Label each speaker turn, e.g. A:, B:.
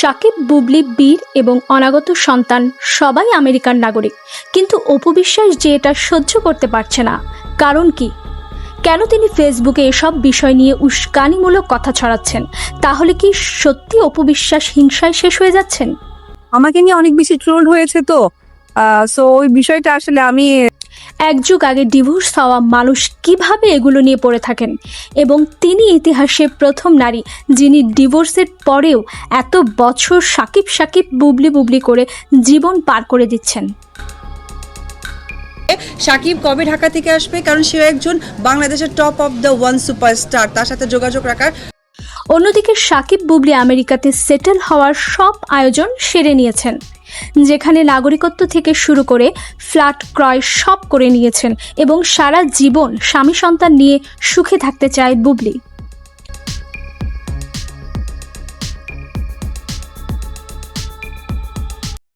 A: সাকিব, বুবলি, বীর এবং অনাগত সন্তান সবাই আমেরিকার নাগরিক, কিন্তু অপু বিশ্বাস যে এটা সহ্য করতে পারছে না। কারণ কি? কেন তিনি ফেসবুকে এসব বিষয় নিয়ে উস্কানিমূলক কথা ছড়াচ্ছেন? তাহলে কি সত্যি অপু বিশ্বাস হিংসায় শেষ হয়ে যাচ্ছেন?
B: আমাকে নিয়ে অনেক বেশি ট্রোল হয়েছে তো, সো ওই বিষয়টা আসলে আমি
A: এক যুগ আগে ডিভোর্স হওয়া মানুষ কিভাবে এগুলো নিয়ে পড়ে থাকেন, এবং তিনি ইতিহাসে প্রথম নারী যিনি ডিভোর্সের পরেও এত বছর সাকিব সাকিব বুবলি বুবলি করে জীবন পার করে দিচ্ছেন।
C: সাকিব কবে ঢাকা থেকে আসবে? কারণ সে একজন বাংলাদেশের top of the one superstar, তার সাথে যোগাযোগ রাখার।
A: অন্যদিকে সাকিব বুবলি আমেরিকাতে সেটেল হওয়ার সব আয়োজন সেরে নিয়েছেন, যেখানে নাগরিকত্ব থেকে শুরু করে ফ্ল্যাট ক্রয় সব করে নিয়েছেন এবং সারা জীবন স্বামী সন্তান নিয়ে সুখে থাকতে চায় বুবলি।